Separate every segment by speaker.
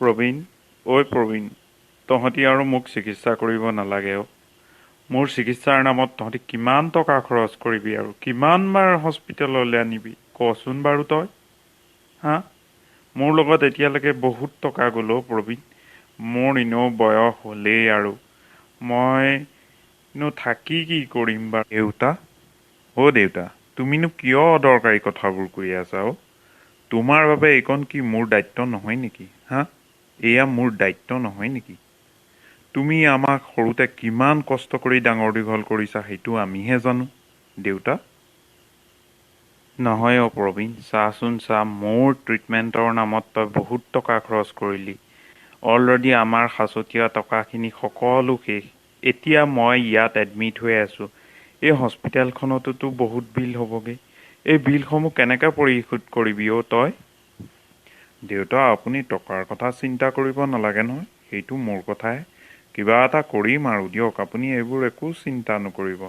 Speaker 1: প্ৰবীণ, প্ৰবীণ, তহঁতি আৰু মোক চিকিৎসা কৰিব নালাগে অ'। মোৰ চিকিৎসাৰ নামত তহঁতি কিমান টকা খৰচ কৰিবি আৰু কিমান বাৰ হস্পিটেললৈ আনিবি কচোন বাৰু তই? হা? মোৰ লগত এতিয়ালৈকে বহুত টকা গ'ল অ' প্ৰবীণ। মোৰ এনেও বয়স হ'লেই আৰু মইনো থাকি কি কৰিম বাৰু? দেউতা, তুমিনো কিয় অদৰকাৰী কথাবোৰ কৈ আছা অ'? তোমাৰ বাবে এইকণ কি মোৰ দায়িত্ব নহয় নেকি? হা? এয়া মোৰ দায়িত্ব নহয় নেকি? তুমি আমাক সৰুতে কিমান কষ্ট কৰি ডাঙৰ দীঘল কৰিছা সেইটো আমিহে জানো, দেউতা। নহয় অ' প্ৰবীণ, চাচোন চা, মোৰ ট্ৰিটমেণ্টৰ নামত তই বহুত টকা খৰচ কৰিলি। অলৰেডি আমাৰ সাঁচতীয়া টকাখিনি সকলো শেষ। এতিয়া মই ইয়াত এডমিট হৈ আছোঁ। এই হস্পিটেলখনততো বহুত বিল হ'বগে। এই বিলসমূহ কেনেকে পৰিশোধ কৰিবি অ' তই? দেউতা, আপুনি টকাৰ কথা চিন্তা কৰিব নালাগে নহয়, সেইটো মোৰ কথাহে। কিবা এটা কৰিম আৰু দিয়ক, আপুনি এইবোৰ একো চিন্তা নকৰিব।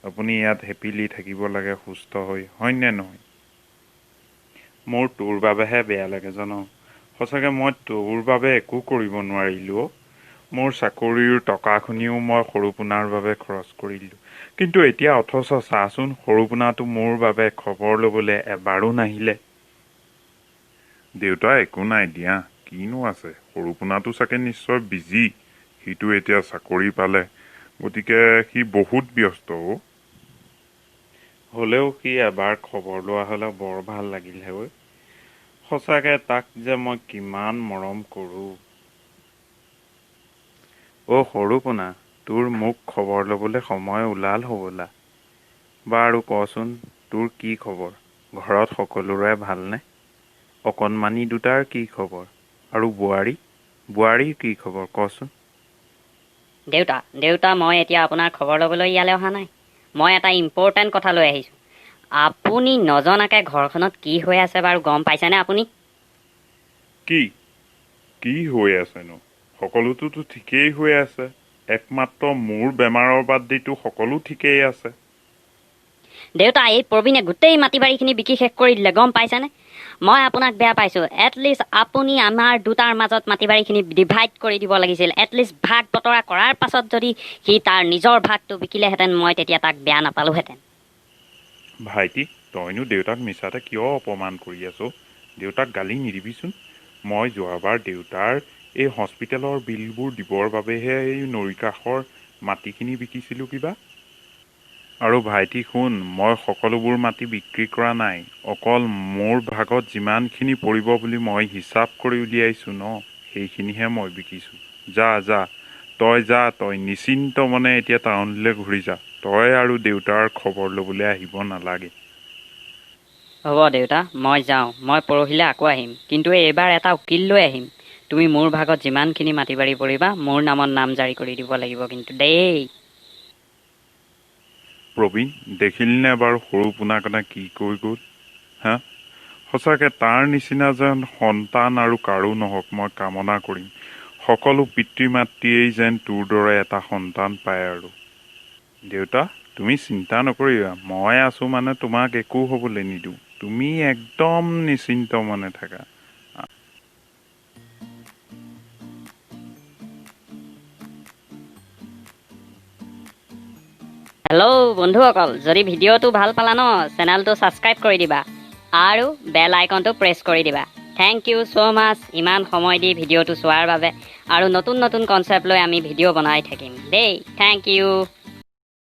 Speaker 1: আপুনি ইয়াত হেপিলি থাকিব লাগে সুস্থ হৈ, হয় নে নহয়? মোৰ তোৰ বাবেহে বেয়া লাগে জান। সঁচাকে মই তোৰ বাবে একো কৰিব নোৱাৰিলোঁ অ'। মোৰ চাকৰিৰ টকাখিনিও মই সৰুপোনাৰ বাবে খৰচ কৰি দিলোঁ। কিন্তু এতিয়া অথচ চাচোন, সৰুপোনাটো মোৰ বাবে খবৰ ল'বলৈ এবাৰো নাহিলে। দেউতা একো নাই দিয়া, কিনো আছে, সৰুপোনাটো চাগে নিশ্চয় বিজি। সিটো এতিয়া চাকৰি পালে, গতিকে সি বহুত ব্যস্ত অ'। হ'লেও সি এবাৰ খবৰ লোৱা হ'লে বৰ ভাল লাগিল হয়। সঁচাকে তাক যে মই কিমান মৰম কৰোঁ। অ' সৰুপোনা, তোৰ মোক খবৰ ল'বলৈ সময় ওলাল হ'বলা। বাৰু কচোন, তোৰ কি খবৰ? ঘৰত সকলোৰে ভালনে? অকণমানি দুটাৰ কি খবৰ? আৰু বোৱাৰীৰ কি খবৰ কচোন?
Speaker 2: দেউতা, মই এতিয়া আপোনাৰ খবৰ ল'বলৈ ইয়ালৈ অহা নাই। মই এটা ইম্পৰ্টেণ্ট কথা লৈ আহিছোঁ। আপুনি নজনাকে ঘৰখনত কি হৈ আছে বাৰু গম পাইছেনে আপুনি?
Speaker 1: কি হৈ আছেনো? সকলোটোতো ঠিকেই হৈ আছে। একমাত্ৰ মোৰ বেমাৰৰ বাদ দিতো সকলো ঠিকেই আছে।
Speaker 2: দেউতা, এই প্ৰবীণে গোটেই মাটি বাৰীখিনি বিকি শেষ কৰি দিলে, গম পাইছেনে? মই আপোনাক বেয়া পাইছোঁ। এটলিষ্ট আপুনি আমাৰ দুটাৰ মাজত মাটি বাৰীখিনি ডিভাইড কৰি দিব লাগিছিল। এটলিষ্ট ভাগ বতৰা কৰাৰ পাছত যদি সি তাৰ নিজৰ ভাগটো বিকিলেহেঁতেন, মই তেতিয়া তাক বেয়া নাপালোহেঁতেন।
Speaker 1: ভাইটি, তইনো দেউতাক মিছাতে কিয় অপমান কৰি আছ? দেউতাক গালি নিদিবিচোন। মই যোৱাবাৰ দেউতাৰ এই হস্পিটেলৰ বিলবোৰ দিবৰ বাবেহে এই নৈ কাষৰ মাটিখিনি বিকিছিলোঁ কিবা। আৰু ভাইটি শুন, মই সকলোবোৰ মাটি বিক্ৰী কৰা নাই। অকল মোৰ ভাগত যিমানখিনি পৰিব বুলি মই হিচাপ কৰি উলিয়াইছোঁ ন, সেইখিনিহে মই বিকিছোঁ। যা, তই নিশ্চিন্ত মনে এতিয়া টাউনলৈ ঘূৰি যা। তই আৰু দেউতাৰ খবৰ ল'বলৈ আহিব নালাগে।
Speaker 2: হ'ব দেউতা, মই যাওঁ। মই পৰহিলৈ আকৌ আহিম, কিন্তু এইবাৰ এটা উকিল লৈ আহিম। তুমি মোৰ ভাগত যিমানখিনি মাটি বাৰী পৰিবা, মোৰ নামত নাম জাৰি কৰি দিব লাগিব কিন্তু দেই।
Speaker 1: প্ৰবীণ, দেখিলিনে বাৰু সৰুপোনাকণে কি কৈ গ'ল? হা? সঁচাকে তাৰ নিচিনা যেন সন্তান আৰু কাৰো নহওক মই কামনা কৰিম। সকলো পিতৃ মাতৃয়েই যেন তোৰ দৰে এটা সন্তান পায় আৰু। দেউতা, তুমি চিন্তা নকৰিবা। মই আছোঁ মানে তোমাক একো হ'বলৈ নিদিওঁ। তুমি একদম নিশ্চিন্ত মনে থাকা।
Speaker 2: হেল্ল' বন্ধুসকল, যদি ভিডিঅ'টো ভাল পালা ন, চেনেলটো ছাবস্ক্ৰাইব কৰি দিবা আৰু বেল আইকনটো প্ৰেছ কৰি দিবা। থেংক ইউ ছ' মাছ ইমান সময় দি ভিডিঅ'টো চোৱাৰ বাবে। আৰু নতুন নতুন কনচেপ্ট লৈ আমি ভিডিঅ' বনাই থাকিম দেই। Thank U.